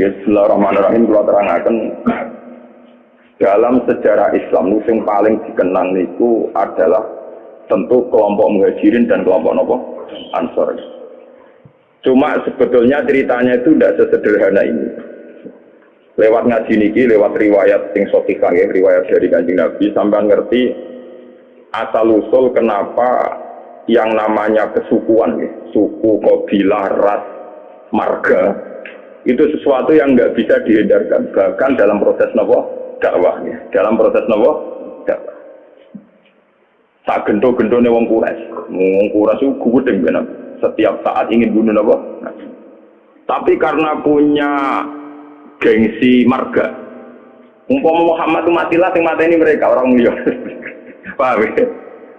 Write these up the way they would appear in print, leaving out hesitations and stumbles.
Bismillahirrahmanirrahim. Kalau terangkan dalam sejarah Islam yang paling dikenang itu adalah tentu kelompok Muhajirin dan kelompok Ansor. Cuma sebetulnya ceritanya itu tidak sesederhana ini. Lewat ngaji niki, lewat riwayat sing sahihah ya, riwayat dari Kanjeng Nabi sampai ngerti asal usul kenapa yang namanya kesukuan ya, suku, kabilah, ras, marga itu sesuatu yang nggak bisa dihindarkan bahkan dalam proses dakwahnya, dalam proses dakwah. Tak gento-gentone wong Quraisy itu gudeng benar. Setiap saat ingin bunuh tapi karena punya gengsi marga. Umpama Muhammad itu matilah sing mateni mereka orang liya. Paham ya?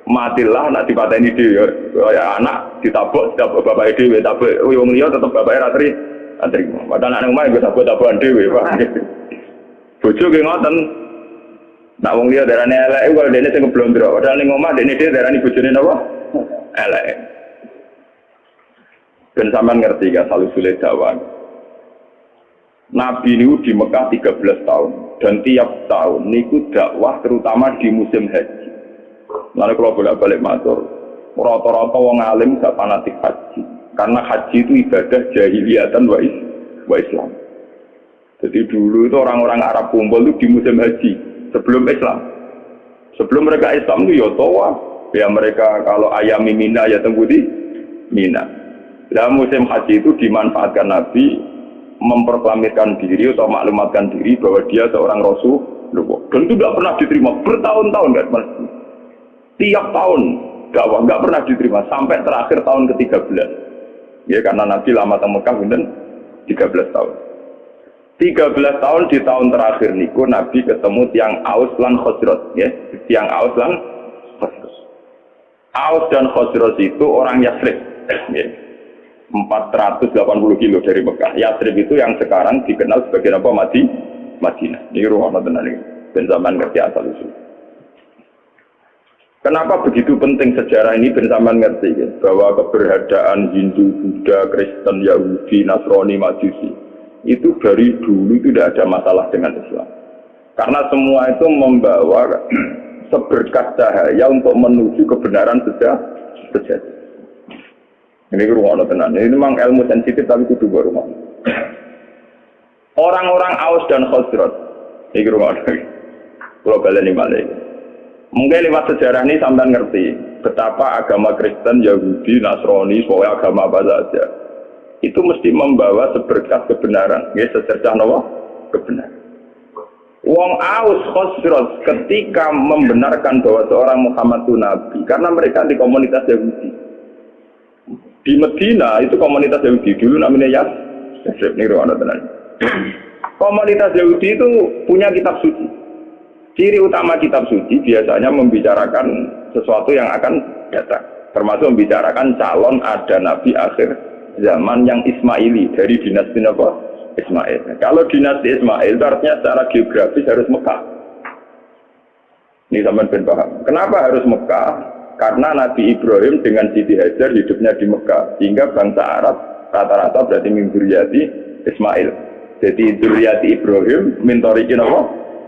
Matilah nak dipateni dhewe ya anak ditabok bapak dhewe tabok wong liya tetep bapake ra terima. Padahal anak omah iku tabok-tabokan dhewe, Pak. Bojo ge ngoten. Nak wong liya darane elek kok dene sing blondro. Padahal ning omah dene dhewe darani bojone napa? Elek. Ben sampean ngerti ya salusule dakwah. Nabi niku di Mekah 13 tahun dan tiap tahun niku dakwah terutama di musim haji. Lalu kalau bolak-balik matur, rata-rata wong alim gak fanatik haji. Karena haji itu ibadah jahiliyatan wa Islam. Jadi dulu itu orang-orang Arab kumpul itu di musim haji sebelum Islam. Sebelum mereka Islam itu ya tawaf. Ya mereka kalau ayami Mina ya tunggu di Mina. Dalam musim haji itu dimanfaatkan Nabi memproklamirkan diri atau maklumatkan diri bahwa dia seorang Rasulullah. Dan itu tidak pernah diterima bertahun-tahun kan? Tiap tahun dakwah nggak pernah diterima sampai terakhir tahun ke-13. Ya karena Nabi lama di Mekah dan 13 tahun. 13 tahun di tahun terakhir niku Nabi ketemu tiang Aus lan Khazraj ya, tiang Aus lan Khazraj. Aus dan Khazraj itu orang Yasrib ya. 480 kilo dari Mekah. Yasrib itu yang sekarang dikenal sebagai apa? Madinah. Ini ruang tenan iki. Ben zaman ngerti asal usul. Kenapa begitu penting sejarah ini? Ben zaman ngerti ya, bahwa keberadaan Hindu, Buddha, Kristen, Yahudi, Nasrani, Majusi itu dari dulu tidak ada masalah dengan Islam. Karena semua itu membawa seberkas cahaya untuk menuju kebenaran sejati. Ini ruang tenan. Ini memang ilmu sensitif tapi kudu rumah. Orang-orang Aus dan Khazraj. Ini ruang. Kalau baleni malih. Mungkin lewat sejarah ini sampai ngerti betapa agama Kristen, Yahudi, Nasrani, semua agama apa saja itu mesti membawa seberkas kebenaran. Ya, secercah nawa kebenaran. Wong Aus Khazraj ketika membenarkan bahwa seorang Muhammad itu nabi karena mereka di komunitas Yahudi. Di Medina itu komunitas Yahudi dulu namanya Yasrib nih ruang tenan. Komunitas Yahudi itu punya kitab suci. Ciri utama kitab suci biasanya membicarakan sesuatu yang akan datang, termasuk membicarakan calon ada nabi akhir zaman yang Ismaili dari dinasti Ismail. Kalau dinasti Ismail itu artinya secara geografis harus Mekah. Ini sampean ben paham. Kenapa harus Mekah? Karena Nabi Ibrahim dengan Siti Hajar hidupnya di Mekah, sehingga bangsa Arab rata-rata berarti min dzurriyyati Ismail. Jadi dzurriyyati Ibrahim min thariqin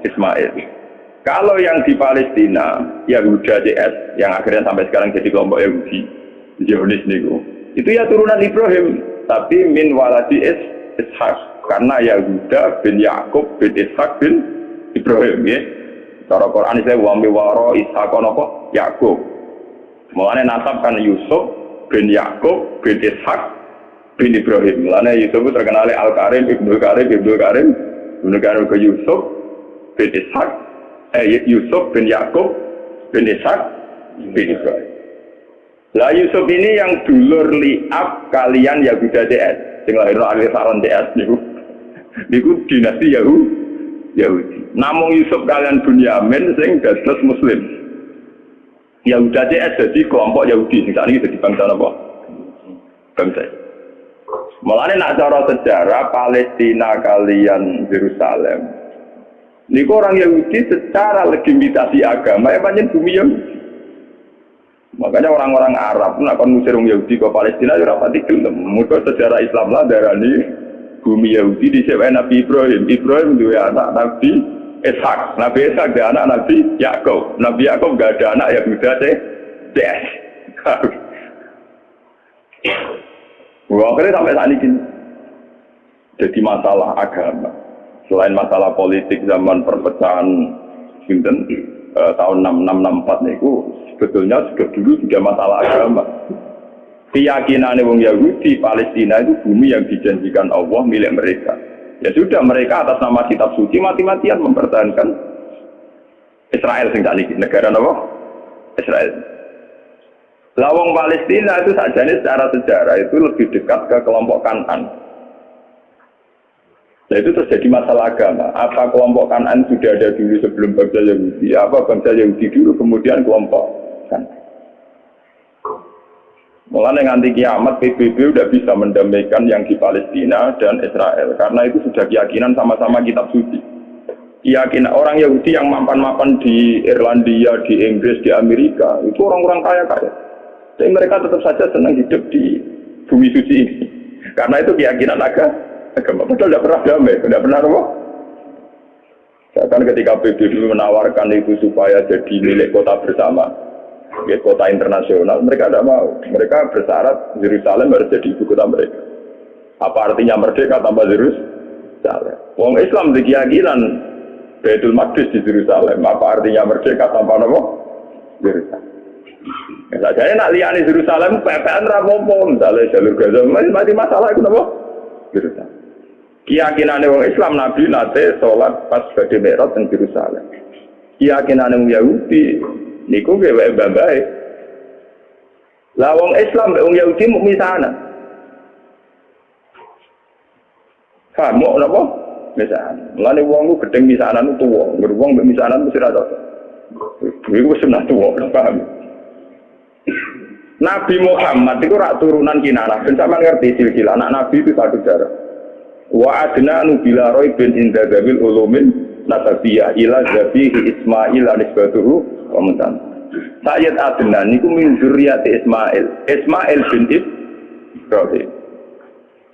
Ismail. Kalau yang di Palestina, Yahuda CS yang akhirnya sampai sekarang jadi kelompok Yahudi, Zionis niku, itu ya turunan Ibrahim, tapi min waladi Ishak. Karena Yahuda bin Yakub bin Ishak bin Ibrahim ya. Cara Quran itu wa miwara Ishak Yakub. Mulanya nasab kan Yusuf bin Yakub bin Ishak bin Ibrahim. Mulanya Yusuf itu terkenal Al-Karim, Ibnu Karim ke Yusuf bin Ishak, Yusuf bin Yakub bin Ishak bin Ibrahim. Lah Yusuf ini yang dulur liab kalian Yahuda DS, sing lahirno akhir saron DS niku dinasti Yahudi. Namung Yusuf kalian Bunyamin sing dados Muslim. Yahuda CS jadi kelompok Yahudi sing sakniki dadi bangsa apa? Bangsa. Mulane nak cara sejarah Palestina kalian Yerusalem. Niku orang Yahudi secara legitimasi agama ya pancen bumi Yahudi. Makanya orang-orang Arab nak kon ngusir wong Yahudi ke Palestina ya ora pati gelem. Muga sejarah Islam lah darani bumi Yahudi disebut Nabi Ibrahim. Ibrahim dua anak Nabi Ishak. Nabi Ishak ada anak Nabi Yakub. Nabi Yakub gak ada anak Yahuda CS. Wah, akhirnya sampai saat ini jadi masalah agama. Selain masalah politik zaman perpecahan tahun 6664 itu sebetulnya sudah dulu juga masalah agama. Keyakinan wong Yahudi Palestina itu bumi yang dijanjikan Allah milik mereka. Ya sudah, mereka atas nama kitab suci mati-matian mempertahankan Israel sing tadi negara apa? Israel. Lawang Palestina itu sajane secara sejarah itu lebih dekat ke kelompok Kanan. Nah itu terjadi masalah agama. Apa kelompok Kanan sudah ada dulu sebelum bangsa Yahudi? Apa bangsa Yahudi dulu kemudian kelompok Kanan? Mulai nganti kiamat PBB udah bisa mendamaikan yang di Palestina dan Israel karena itu sudah keyakinan sama-sama kitab suci. Keyakinan orang Yahudi yang mapan-mapan di Irlandia, di Inggris, di Amerika itu orang-orang kaya-kaya. Tapi mereka tetap saja senang hidup di bumi suci ini. Karena itu keyakinan agama. Padahal tidak pernah damai, tidak pernah apa? Bahkan ketika PBB menawarkan itu supaya jadi milik kota bersama. Kota internasional, mereka tidak mau. Mereka bersyarat Yerusalem harus jadi ibu kota mereka. Apa artinya merdeka tanpa Yerusalem? Wong Islam di keyakinan Baitul Maqdis di Yerusalem. Apa artinya merdeka tanpa apa? Yerusalem. Saya nak lihat di Yerusalem, PPN rapopo, misalnya jalur Gaza, masih masalah itu apa? Yerusalem. Keyakinan wong Islam Nabi nate sholat pas badhe Mi'raj di Yerusalem. Keyakinan wong Yahudi niku gawe bae. Lah wong Islam wong Yahudi muk misanan. Mau napa? Misanan. Mulane wong ku gedeng misanan tuwa, wong mbek misanan mesti ra cocok. Iku sunah tuwa, paham? Nabi Muhammad itu rak turunan Kinanah. Ben sampean ngerti silsilah anak Nabi itu satu darah. Wa adna nu bila roy bin inda zabil ulumin nasabiyah ila zabihi Ismail anisbatuhu komentar. Sayyid Adnan niku min zurriyati Ismail. Ismail bin Ibrahim.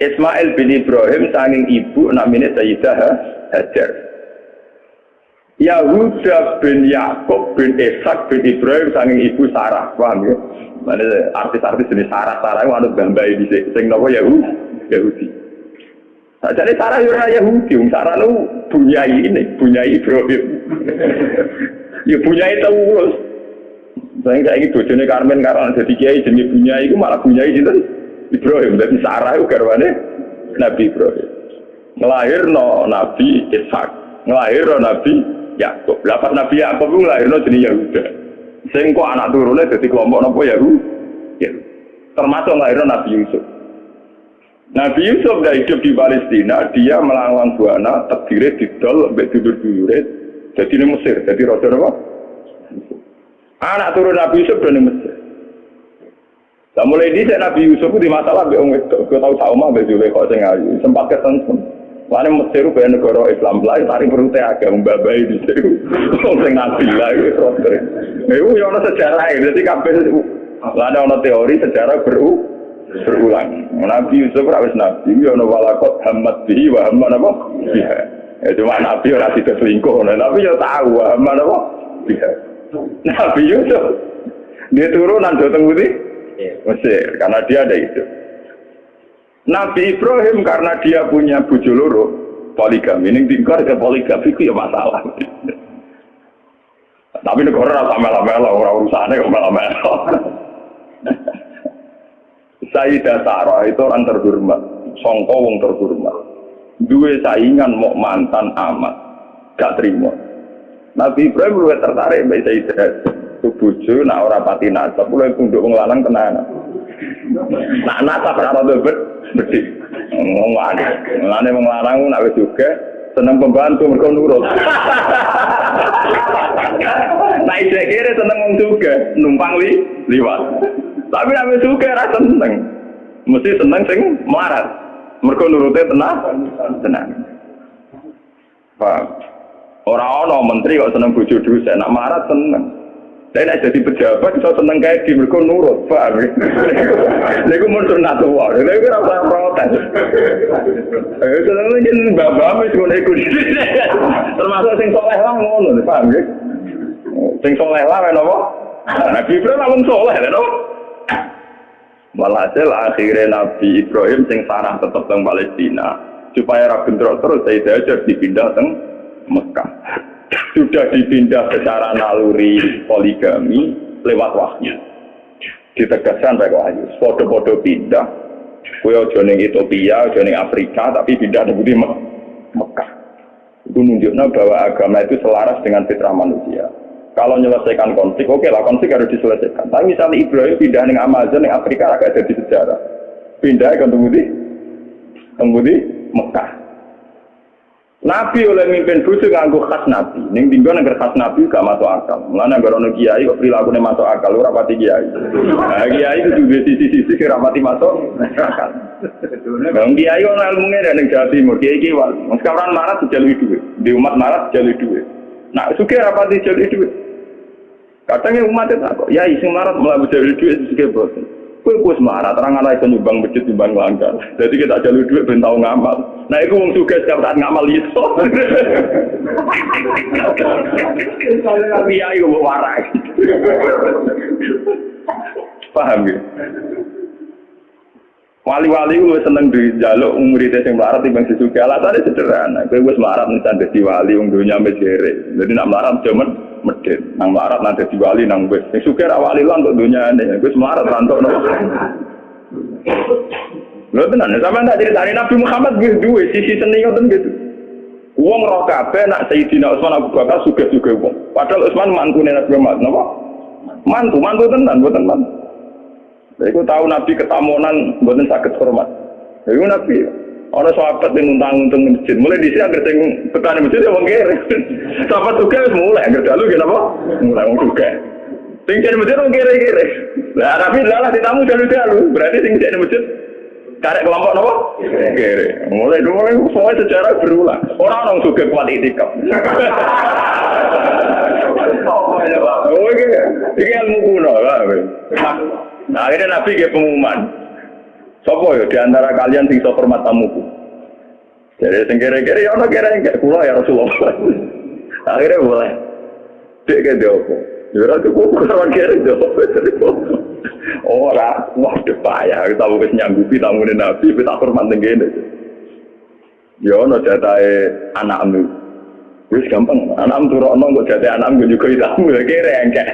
Ismail bin Ibrahim saking ibu namanya Sayyidah Hajar. Yahuda bin Yakub bin Ishak bin Ibrahim saking ibu Sarah. Paham ya? Mana artis-artis jenis Sarah itu anut gambai di sing napa Yahudi. Jadi Sarah ora Yahudi, Sarah itu bunyai Ibrahim. Ya bunyai terus. Saya ini bojone Karmen karena jadi kiai jenis bunyai itu malah bunyai itu Ibrahim. Jadi Sarah itu garwane Nabi Ibrahim. Ngelahirno Nabi Ishak, ngelahirno Nabi Yakub. Lapas Nabi Yakub itu ngelahirno jenis Yahuda. Sing kok anak turune dadi kelompok napa Yahudi. Ya. Termasuk ngelahirno Nabi Yusuf. Nabi Yusuf dah hidup di Palestina, dia melawan buana, terdiri didol, sampai tidur-tidur, jadi di Mesir, jadi raja apa? Anak turun Nabi Yusuf dari Mesir. Nah, mulai di Nabi Yusuf itu di masalah, gue tahu sama, kok saya ngayu, sempat ketentu. Lalu Mesir itu kayak negara Islam lain, tarik perutnya agak membabai di situ. Saya Nabi lah, itu raja. Itu yang ada sejarah, jadi kabel itu. Lalu ada teori sejarah berulang. Nabi Yusuf rawis Nabi, ya ana walakot hamad bihi wa hamman apa? Biha. Ya cuma Nabi ora tidak selingkuh, Nabi ya tahu hamman apa? Biha. Nabi Yusuf dia turunan Joteng Putih Mesir karena dia ada itu. Nabi Ibrahim karena dia punya bojo loro, poligami. Ning tingkar ke poligami ku ya masalah. Tapi negara ora melo-melo, ora urusane kok melo-melo. Sayyidah Sarah itu orang terhormat, sangka wong terhormat. Dua saingan mau mantan amat, gak terima. Nabi Ibrahim luwih tertarik mbek Sayyidah. Bojo nak ora pati nasab, luwih tunduk wong lanang tenanan. Nak nasab ora rada bedhi. Ngomong aneh. Lane wong lanang nak wis juga seneng pembantu mergo nurut. Nah iki kira seneng wong juga numpang liwat. Tapi nek wis suka ra seneng. Mesti seneng sing melarat. Mergo nurute tenang. Pak. Ora ana menteri kok seneng bojo dosen, nek melarat seneng. Saya nak jadi pejabat, saya seneng kayak di mereka nurut, paham ya? Saya mau sunat tua, saya kira apa protes. Seneng lagi bapak, saya ikut. Termasuk sing soleh lah ngono, paham ya? Sing soleh lah, kenapa? Nabi Ibrahim langsung soleh, kenapa? Walhasil akhirnya Nabi Ibrahim sing sarah tetap di Palestina, supaya rakyat terus saya aja dipindah ke Mekah. Sudah dipindah secara naluri poligami lewat wahyu. Ditegaskan baik wahyu. Podo-podo pindah. Kaya joning Ethiopia, joning Afrika, tapi pindah di Mekah. Itu menunjukkan bahwa agama itu selaras dengan fitrah manusia. Kalau menyelesaikan konflik, oke lah konflik harus diselesaikan. Tapi misalnya Ibrahim pindah di Amazon, di Afrika agak jadi sejarah. Pindah ke Tembudi Mekah. Nabi oleh mimpin bujuk nganggo khas Nabi. Ning dinggo nang khas Nabi gak masuk akal. Mulane anggere ono kiai kok prilakune masuk akal ora pati kiai. Nah, kiai itu duwe sisi-sisi ora pati masuk akal. Bang kiai ono ilmune ning Jawa Timur, kiai wal. Wong sekarang marah dijalui duit. Di umat marah dijalui duit. Nah, sugih ora pati dijalui duit. Katanya umat itu kok, ya sing marah malah dijalui duit sugih boten. Kowe marah terang ana iso nyumbang masjid nyumbang langgar. Jadi kita jalur duit ben tau ngamal. Nah iku wong sugih setiap saat ngamal iso. Tapi ayo warak. Paham ya? Wali-wali gue seneng dijaluk muridnya sing melarat timbang sesugih. Alasannya sederhana. Kowe wis melarat nisan dadi wali wong dunya megere. Jadi nak melarat jaman medit. Nang melarat nang dadi wali nang wis. Sing sugih ra wali lan untuk dunyane. Wis melarat rantokno. Lho tenan, sampeyan tak critani Nabi Muhammad nggih duwe sisi seni ngoten gitu. Wong roh kabeh nak Sayyidina Utsman Abu Bakar sugih-sugih wong. Padahal Utsman mantune Nabi Muhammad, napa? Mantu tenan, mboten mantu. Iku tahu Nabi ketamunan mboten saged hormat. Iku Nabi ana sahabat sing nuntang-untung masjid. Mulai dhisik anggere sing tekane masjid ya wong kere. Sahabat sugih wis mulai anggere dalu nggih napa? Mulai wong sugih. Sing jane masjid wong kere-kere. Lah Nabi lalah ditamu dalu-dalu. Berarti sing jane masjid karek kelompok napa? Kere. Mulai semua sejarah berulang. Ora ono sugih kuat itikaf. Oh iki ilmu kuno lah. Nah, akhirnya Nabi kayak pengumuman. Sopo ya diantara kalian sing iso hormat tamuku. Jadi sing kere-kere ya ono kere enggak kula ya Rasulullah. Akhirnya boleh. Dek ke opo? Ya ora cukup karo kere opo. Ora, wah depaya kita wis nyanggupi tamune Nabi kita hormat ning kene. Ya ono jatahe anakmu. Wis gampang, anakmu turokno kok jatahe anakmu juga tamu kere enggak.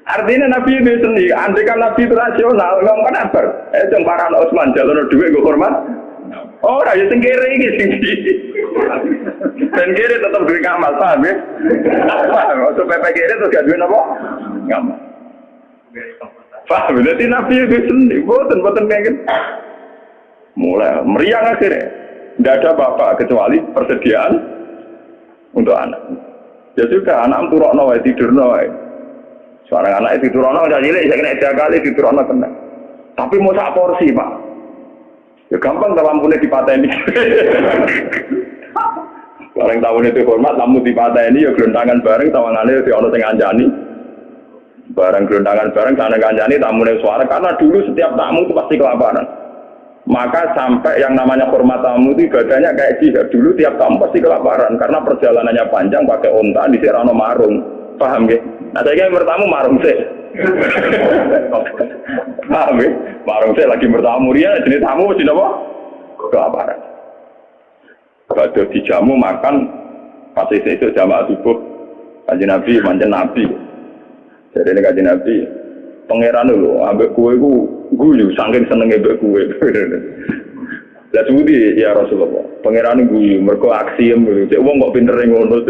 Artinya Nabi itu sendiri, andai kan Nabi itu rasional, ngomong kan apa? Jeng Paran Utsman, jalan duit gue hormat. Oh, raya sengkere ini tinggi. Sengkere tetap duit ngamal, paham ya? Paham, waktu PPKR itu gak duit apa? Ngamal. Paham, jadi Nabi itu sendiri, boten kayak gitu. Mulai, meriang akhirnya. Tidak ada apa-apa, kecuali persediaan untuk anak. Ya sudah, anak turokno wae tidurno wae. Seorang anak itu turun orang cilik, saya kena 3 kali itu turun kena. Tapi mau sak porsi pak, ya gampang kalau lampunya dipateni. Bareng tahun itu hormat, lampu dipateni, ya gelondangan bareng, tawangannya di ono tengah anjani. Bareng gelondangan bareng, sana kanjani, tamunya suara. Karena dulu setiap tamu itu pasti kelaparan. Maka sampai yang namanya hormat tamu itu ibadahnya kayak jihad. Dulu tiap tamu pasti kelaparan, karena perjalanannya panjang, pakai onta, di Serano Marung. Paham ya? Nah saya yang bertamu marung sih. Paham ya? Marung sih lagi bertamu dia jenis tamu mesti apa? Kelaparan. Kalau dijamu makan pasti itu jamaah subuh. Kanjeng Nabi manjen Nabi. Jadi ini kanjeng Nabi pangeran dulu ambek kue ku guyu saking senenge ambek kue. Lah suwi ya Rasulullah. Pangeran guyu mergo aksiem lho. Cek wong kok pinter ngono.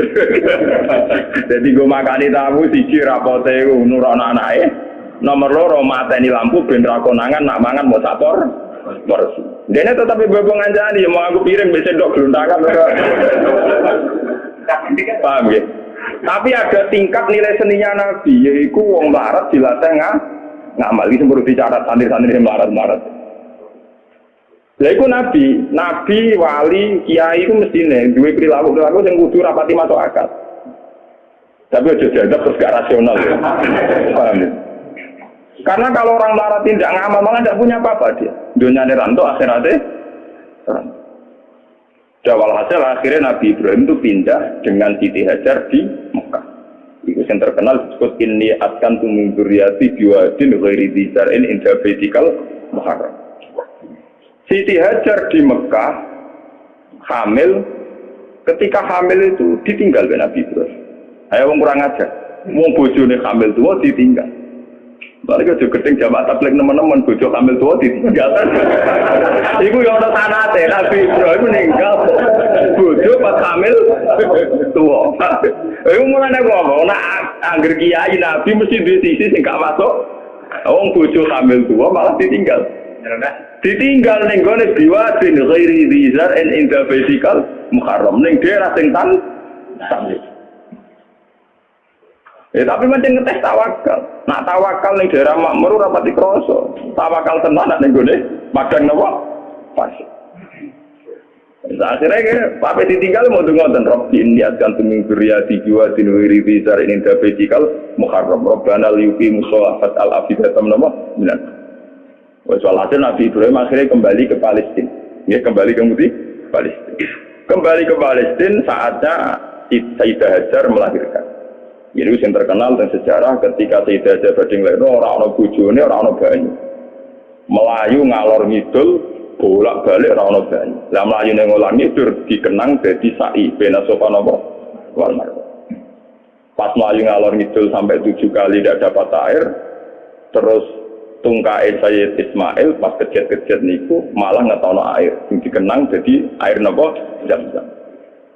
Dadi go makani tamu siji rapote nurono anake. Nomor 2 mateni lampu ben ra konangan nak mangan mau sapor. Porsi. Dene tetep ibu ngancani ya mau aku piring wis ndok glondangan. Paham ya? Tapi ada tingkat nilai seninya Nabi yaiku wong larat dilatih ngamal iki semburu dicatat santri-santri sing larat-larat. Lah iku nabi, wali, kiai iku mestine duwe perilaku sing kudu rapati masuk akal. Tapi aja dianggap terus gak rasional ya. Paham ya? Karena kalau orang melarat tidak ngamal malah tidak punya apa-apa dia. Dunia ranto akhiratnya ranto. Jawal hasil akhirnya Nabi Ibrahim itu pindah dengan Siti Hajar di Mekah. Itu yang terkenal disebut inni askantu min dzurriyyati biwadin ghairi dzi zar'in inda baitikal muharram. Siti Hajar di Mekah hamil, ketika hamil itu ditinggal oleh Nabi Ibrahim. Ayo wong kurang ajar. Wong bojone hamil tua ditinggal. Balik aja gedeng jamaah tabligh teman-teman bojo hamil tua ditinggal. Iku ya ana sanate Nabi Ibrahim meninggal. Bojo pas hamil tua. Iku mulane ngomong nek angger kiai Nabi mesti duwe sisi sing gak masuk. Wong bojo hamil tua malah ditinggal. Ditinggal ning gone biwadin ghairi dzar en inda baitikal muharram ning daerah sing tan. Tapi macam ngetes tawakal. Nak tawakal ning daerah makmur ora pati krasa. Tawakal tenan nek nggone madang napa? Pas. Akhirnya Pak ditinggal mau ngoten Rabbi niatkan tuming dzurriyyati jiwatin wiri bizar ini dabetikal muharram Rabbana liyuqimu sholata al-afidatam napa? Minan. Wes walhasil Nabi Ibrahim akhirnya kembali ke Palestina. Ya kembali ke Palestina. Kembali ke Palestina saatnya Sayyidah Hajar melahirkan. Ini yang terkenal dan sejarah ketika Sayyidah Hajar badhe nglahirno ora ana bojone, ora ana banyu. Melayu ngalor ngidul, bolak-balik ora ana banyu. Lah mlayune ngalor ngidul dikenang dadi sa'i bena sofa napa? Wal marwa. Pas melayu ngalor ngidul sampai 7 kali tidak dapat air, terus tungkae Sayyid Ismail pas kejet-kejet niku malah ngetono air. Sing dikenang dadi air napa? Zam-zam.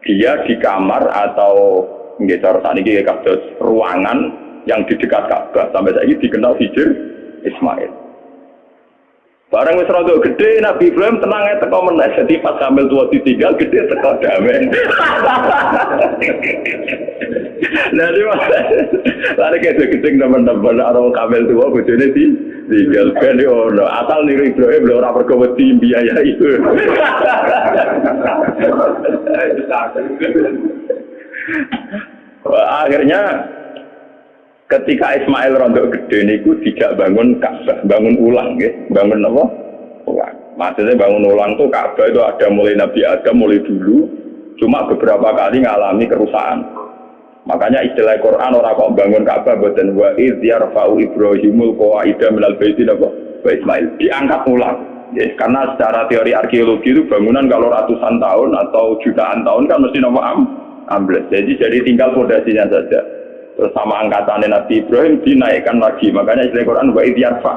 Dia di kamar atau nggih cara sakniki kados ruangan yang di dekat Ka'bah sampai saiki dikenal Hijr Ismail. Barang wis rada gede Nabi Ibrahim tenang ae teko meneh dadi pas hamil tua ditinggal gede teko damai. Nanti lari gede teman-teman orang kamil tua bojone ditinggal ben ono asal niru Ibrahim lho ora pergo wedi biaya itu. Akhirnya ketika Ismail rontok gede niku tidak bangun Ka'bah, bangun ulang nggih. Bangun apa? Ulang. Maksudnya bangun ulang tuh Ka'bah itu ada mulai Nabi Adam mulai dulu, cuma beberapa kali ngalami kerusakan. Makanya istilah Quran orang kok bangun Ka'bah boten wa idz yarfa'u Ibrahimul qawaida minal baiti napa? Wa Ismail diangkat ulang. Ya, karena secara teori arkeologi itu bangunan kalau ratusan tahun atau jutaan tahun kan mesti napa ambles. Jadi tinggal fondasinya saja. Terus sama angkatannya Nabi Ibrahim dinaikkan lagi. Makanya istilah Quran wa idz yarfa.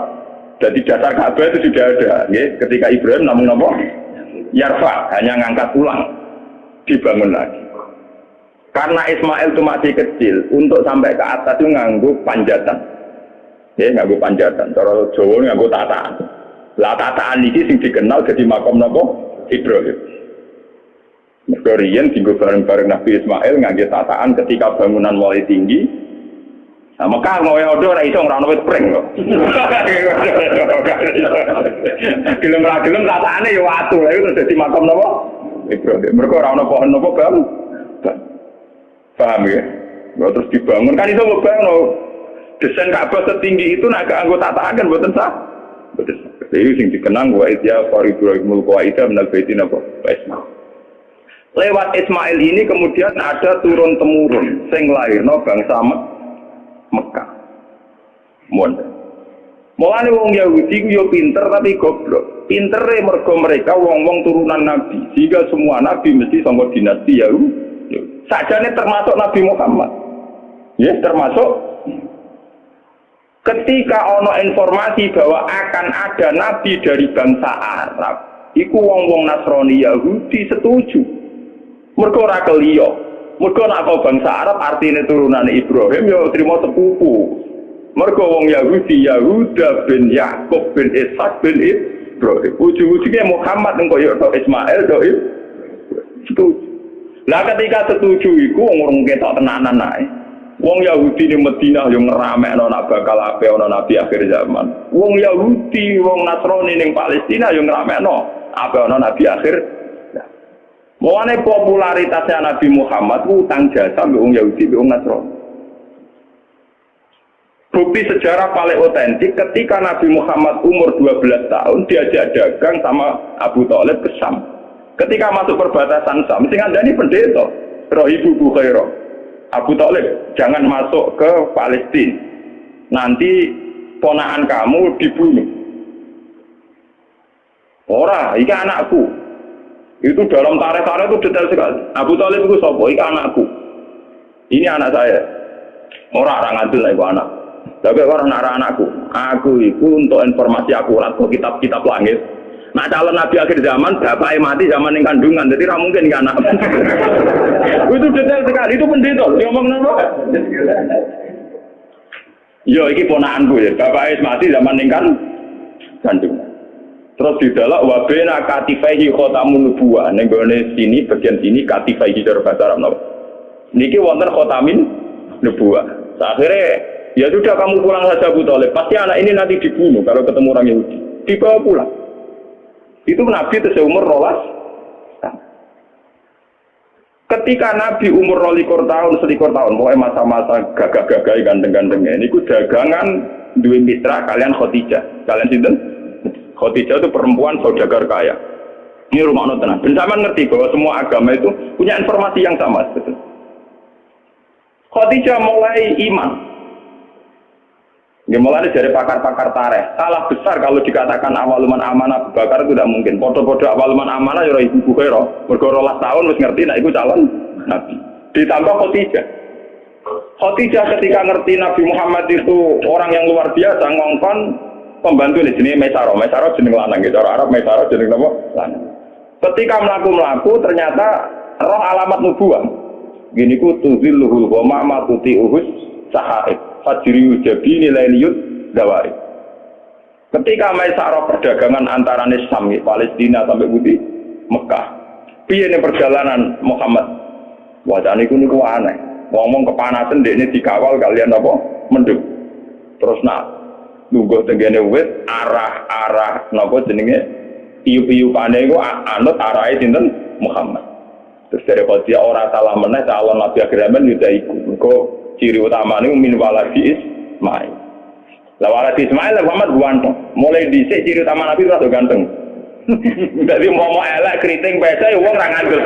Jadi dasar Ka'bah itu sudah ada. Ya. Ketika Ibrahim namun napa? Yarfa, hanya ngangkat ulang. Dibangun lagi. Karena Ismail itu masih kecil, untuk sampai ke atas itu nganggo panjatan. Ya, nganggo panjatan. Cara Jawa nganggo tataan. Lah tataan ini sing dikenal jadi makam napa? Ibrahim. Mergorian tinggal bareng-bareng Nabi Ismail ngangge tataan ketika bangunan mulai tinggi. Nah, Mekah ngowe odo ora iso ora ono wit pring kok. Gelem tataane ya watu, lha iku dadi makam napa? Ibrahim. Mergo ora ono pohon napa, Bang? Paham ya? Terus dibangun kan iso ngebangun. Desain Ka'bah setinggi itu nak anggo tataan kan mboten sah. Betul. Itu sing dikenang wa idza Ibrahimul qawaida minal baiti napa? Ismail. Lewat Ismail ini kemudian ada turun-temurun sing lairno bangsa Mekah. Mulane wong Yahudi ku yo pinter tapi goblok. Pintere mergo mereka wong-wong turunan Nabi. Sehingga semua nabi mesti saka dinasti Yahudi. Sajane termasuk Nabi Muhammad. Ya, termasuk ketika ono informasi bahwa akan ada nabi dari bangsa Arab, iku wong-wong Nasrani Yahudi setuju. Mergo ora keliyo. Mergo nek bangsa Arab artine turunane Ibrahim ya trimo sepupu. Mergo wong Yahudi Yahuda bin Yakub bin Ishak bin Ibrahim. Ujung-ujungnya Muhammad engko ya Ismail do setuju. Lah ketika setuju iku wong ketok tenanan ae. Wong Yahudi di Madinah yo ngeramekno nak bakal ape ana nabi akhir zaman. Wong Yahudi, wong Nasrani ning Palestina yo ngeramekno ape ana nabi akhir. Mulane popularitasnya Nabi Muhammad utang jasa mbek wong Yahudi mbek wong Nasrani. Bukti sejarah paling otentik ketika Nabi Muhammad umur 12 tahun diajak dagang sama Abu Thalib ke Syam. Ketika masuk perbatasan Syam, sing andani pendeta, Rohibu Bukhairah. Abu Thalib, jangan masuk ke Palestina. Nanti ponakan kamu dibunuh. Ora, iki anakku. Itu dalam tarikh-tarikh itu detail sekali. Abu Thalib itu sapa? Iki anakku. Ini anak saya. Orang ngadil iku anak. Tapi orang nara anakku. Aku itu untuk informasi akurat kok kitab-kitab langit. Nah calon nabi akhir zaman bapaknya mati zaman yang kandungan, jadi tidak mungkin kan anak. Itu detail sekali. Itu pendeta. Dia ngomong apa? Yo, iki ponakanku ya. Bapaknya mati zaman yang kandungan. Terus didalak wabena katifaihi khotamun nubuwah. Ning gone sini bagian sini katifaihi cara bahasa Arab. Niki wonten khotamin nubuwah. Akhirnya ya sudah kamu pulang saja Abu Thalib. Pasti anak ini nanti dibunuh kalau ketemu orang Yahudi. Dibawa pulang. Itu Nabi itu seumur 12. Ketika Nabi umur 12 tahun, 11 tahun, pokoknya masa-masa gagah-gagah ganteng-gantengnya. Ini dagangan dua mitra kalian Khadijah. Kalian sinten? Khadijah itu perempuan saudagar kaya. Ini rumah tenang. Dan sama ngerti bahwa semua agama itu punya informasi yang sama. Betul. Khadijah mulai iman. Dia mulai dari pakar-pakar tarikh. Salah besar kalau dikatakan awaluman amanah Abu Bakar itu tidak mungkin. Podo-podo awaluman amanah ya Ibu Bukhairah. Bergorolah tahun harus ngerti nak itu calon Nabi. Ditambah Khadijah. Khadijah ketika ngerti Nabi Muhammad itu orang yang luar biasa, ngongkon pembantu ini jenis Maisarah. Maisarah jenis lanang gitu. Orang Arab Maisarah jenis apa? Lanang. Ketika melaku ternyata roh alamat nubuah. Gini ku tuzilluhul qoma ma tuti'uhus sahaib. Fajriyu jabi nilai liyut dawari. Ketika Maisarah perdagangan antara Syam, Palestina sampai Budi Mekah. Piye ning perjalanan Muhammad? Wajane iku niku aneh. Ngomong kepanasan dekne dikawal kalian apa? Mendung. Terus nak lungguh tenggene wit arah napa jenenge? Iyu-iyupane iku anut arahe sinten? Muhammad. Terus dari dia orang salah meneh calon Nabi akhir zaman juga ikut. Engko ciri utama ini min waladi Ismail. Lah waladi Ismail Muhammad ganteng. Mulai dhisik ciri utama Nabi rada ganteng. Dadi mau elek keriting pese wong ra ngandel.